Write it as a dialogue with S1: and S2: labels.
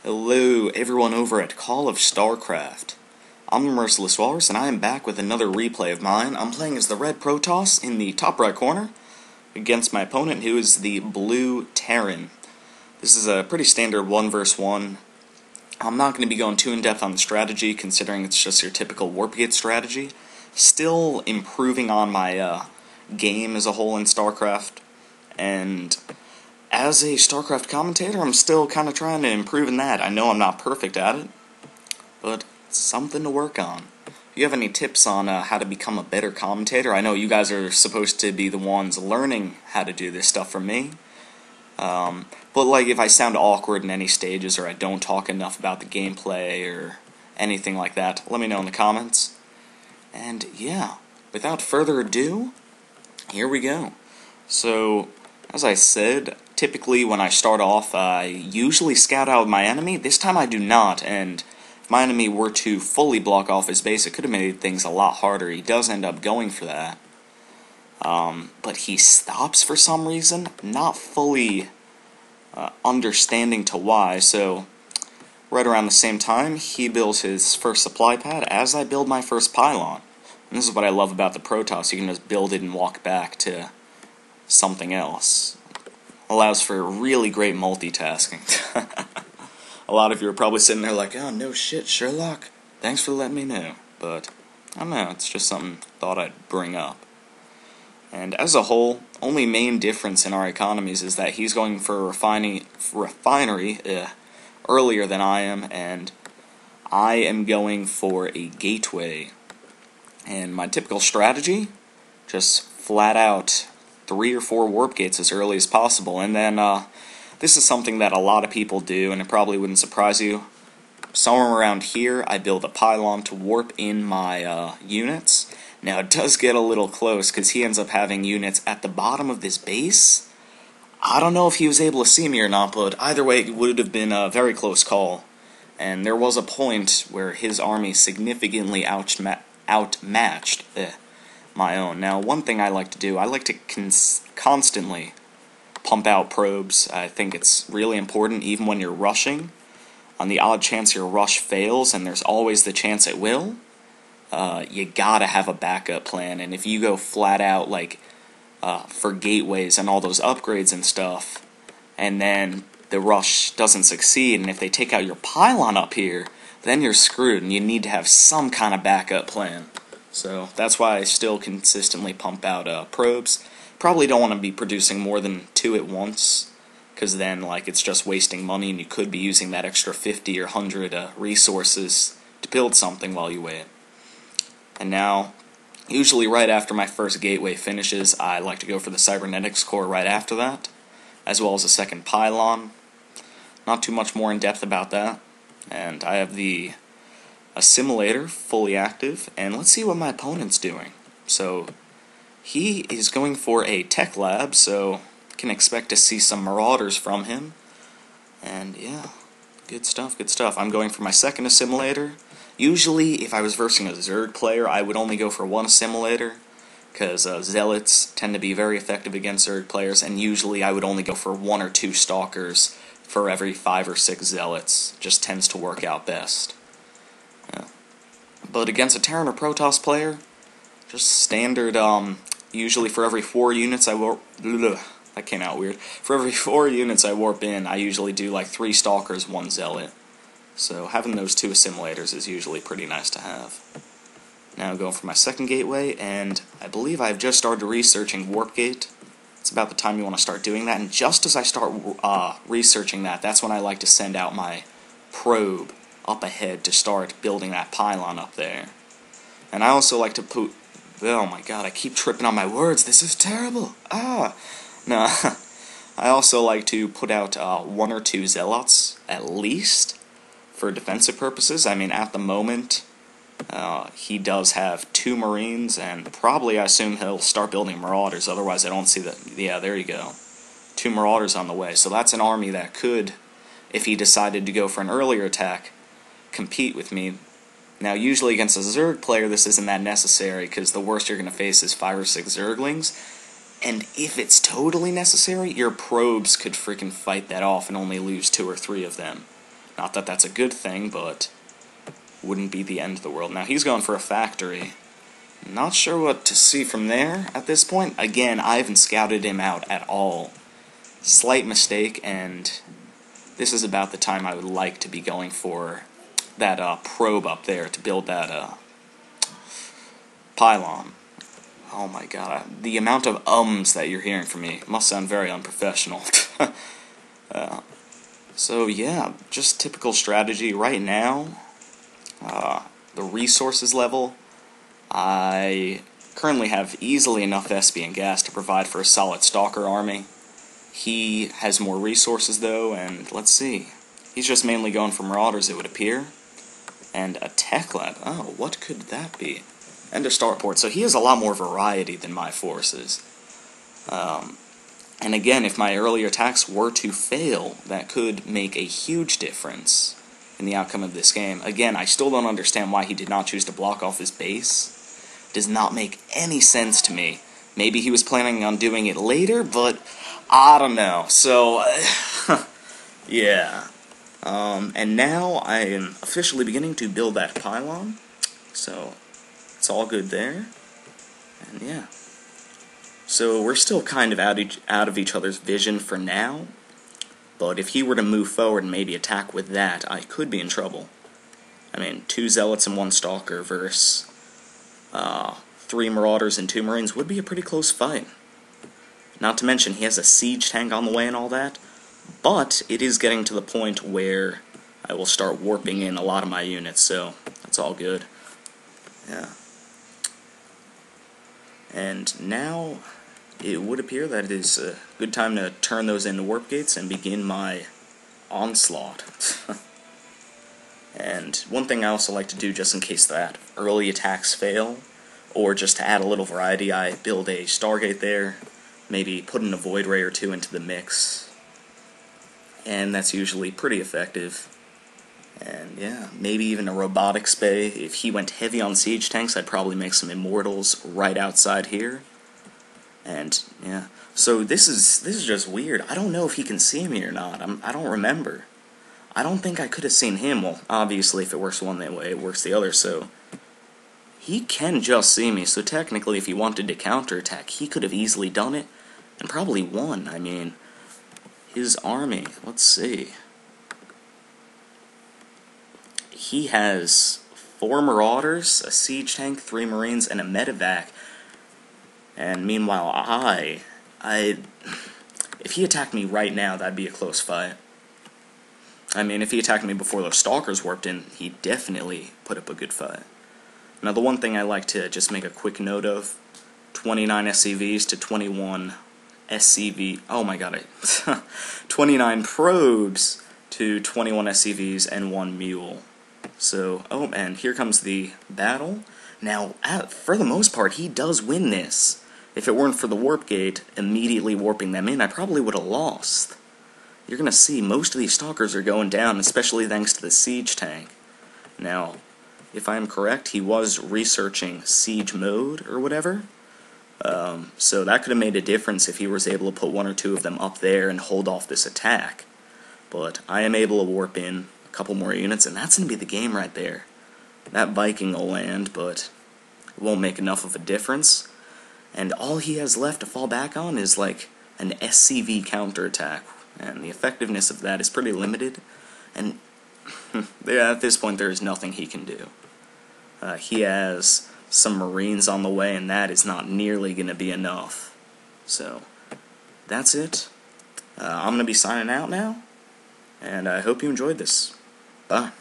S1: Hello, everyone over at Call of Starcraft. I'm the MercilessWalrus, and I am back with another replay of mine. I'm playing as the red Protoss in the top right corner against my opponent, who is the blue Terran. This is a pretty standard 1 vs 1. I'm not going to be going too in-depth on the strategy, considering it's just your typical warp gate strategy. Still improving on my game as a whole in Starcraft, and as a Starcraft commentator, I'm still kind of trying to improve in that. I know I'm not perfect at it, but it's something to work on. If you have any tips on how to become a better commentator, I know you guys are supposed to be the ones learning how to do this stuff from me. But like, if I sound awkward in any stages, or I don't talk enough about the gameplay, or anything like that, let me know in the comments. And yeah, without further ado, here we go. So, as I said, typically when I start off, I usually scout out my enemy. This time I do not, and if my enemy were to fully block off his base, it could have made things a lot harder. He does end up going for that. But he stops for some reason, not fully understanding to why, so right around the same time, he builds his first supply pad as I build my first pylon. And this is what I love about the Protoss. You can just build it and walk back to something else. Allows for really great multitasking. A lot of you are probably sitting there like, oh, no shit, Sherlock. Thanks for letting me know. But, I don't know, it's just something I thought I'd bring up. And as a whole, only main difference in our economies is that he's going for a refinery earlier than I am, and I am going for a gateway. And my typical strategy, just flat out 3 or 4 warp gates as early as possible, and then this is something that a lot of people do, and it probably wouldn't surprise you. Somewhere around here, I build a pylon to warp in my units. Now, it does get a little close, because he ends up having units at the bottom of this base. I don't know if he was able to see me or not, but either way, it would have been a very close call. And there was a point where his army significantly outmatched my own. Now, one thing I like to do, I like to constantly pump out probes. I think it's really important, even when you're rushing. On the odd chance your rush fails, and there's always the chance it will, you gotta have a backup plan. And if you go flat out, like, for gateways and all those upgrades and stuff, and then the rush doesn't succeed, and if they take out your pylon up here, then you're screwed, and you need to have some kind of backup plan. So that's why I still consistently pump out probes. Probably don't want to be producing more than 2 at once, because then like it's just wasting money, and you could be using that extra 50 or 100 resources to build something while you wait. And now, usually right after my first gateway finishes, I like to go for the cybernetics core right after that, as well as a second pylon. Not too much more in depth about that. And I have the assimilator fully active, and let's see what my opponent's doing. So he is going for a tech lab, so can expect to see some marauders from him. And yeah, good stuff, good stuff. I'm going for my second assimilator. Usually, if I was versing a Zerg player, I would only go for 1 assimilator, because zealots tend to be very effective against Zerg players, and usually I would only go for 1 or 2 stalkers for every 5 or 6 zealots. Just tends to work out best. Yeah. But against a Terran or Protoss player, just standard, usually for every 4 units I warp... That came out weird. For every 4 units I warp in, I usually do like 3 stalkers, 1 zealot. So having those 2 assimilators is usually pretty nice to have. Now going for my second gateway, and I believe I've just started researching warp gate. It's about the time you want to start doing that, and just as I start researching that, that's when I like to send out my probe up ahead to start building that pylon up there. And I also like to put... Oh my god, I keep tripping on my words, this is terrible! No, I also like to put out 1 or 2 zealots, at least, for defensive purposes. I mean, at the moment, he does have 2 marines, and probably, I assume, he'll start building marauders, otherwise I don't see that. Yeah, there you go. 2 marauders on the way, so that's an army that could, if he decided to go for an earlier attack, compete with me. Now, usually against a Zerg player, this isn't that necessary, because the worst you're going to face is 5 or 6 Zerglings, and if it's totally necessary, your probes could freaking fight that off and only lose 2 or 3 of them. Not that that's a good thing, but wouldn't be the end of the world. Now, he's going for a factory. Not sure what to see from there at this point. Again, I haven't scouted him out at all. Slight mistake, and this is about the time I would like to be going for that probe up there to build that pylon. Oh my god, the amount of ums that you're hearing from me must sound very unprofessional. So yeah, just typical strategy right now. The resources level, I currently have easily enough SP and gas to provide for a solid Stalker army. He has more resources though, and let's see. He's just mainly going for Marauders, it would appear. And a tech lab. Oh, what could that be? And a starport. So he has a lot more variety than my forces. And again, if my earlier attacks were to fail, that could make a huge difference in the outcome of this game. Again, I still don't understand why he did not choose to block off his base. Does not make any sense to me. Maybe he was planning on doing it later, but I don't know. So, yeah. And now I am officially beginning to build that pylon. So, it's all good there. And yeah. So, we're still kind of out of each other's vision for now. But if he were to move forward and maybe attack with that, I could be in trouble. I mean, 2 Zealots and 1 Stalker versus 3 Marauders and 2 Marines would be a pretty close fight. Not to mention, he has a siege tank on the way and all that. But it is getting to the point where I will start warping in a lot of my units, so that's all good. Yeah. And now it would appear that it is a good time to turn those into warp gates and begin my onslaught. And one thing I also like to do, just in case that early attacks fail, or just to add a little variety, I build a Stargate there, maybe put in a Void Ray or 2 into the mix, and that's usually pretty effective. And yeah, maybe even a Robotics Bay. If he went heavy on siege tanks, I'd probably make some Immortals right outside here. And yeah, so this is just weird. I don't know if he can see me or not. I don't remember. I don't think I could have seen him. Well, obviously, if it works one way, it works the other. So he can just see me. So technically, if he wanted to counterattack, he could have easily done it and probably won. I mean, his army. Let's see. He has 4 Marauders, a siege tank, 3 Marines, and a medevac. And meanwhile, if he attacked me right now, that'd be a close fight. I mean, if he attacked me before those Stalkers warped in, he'd definitely put up a good fight. Now, the one thing I like to just make a quick note of, 29 SCVs to 21 SCV, oh my god, 29 probes to 21 SCVs and 1 mule. So, oh, and here comes the battle. Now, for the most part, he does win this. If it weren't for the warp gate immediately warping them in, I probably would have lost. You're going to see most of these Stalkers are going down, especially thanks to the siege tank. Now, if I'm correct, he was researching siege mode or whatever. So that could have made a difference if he was able to put 1 or 2 of them up there and hold off this attack. But I am able to warp in a couple more units, and that's going to be the game right there. That Viking will land, but it won't make enough of a difference. And all he has left to fall back on is like an SCV counterattack, and the effectiveness of that is pretty limited. And yeah, at this point, there is nothing he can do. He has some Marines on the way, and that is not nearly going to be enough. So, that's it. I'm going to be signing out now, and I hope you enjoyed this. Bye.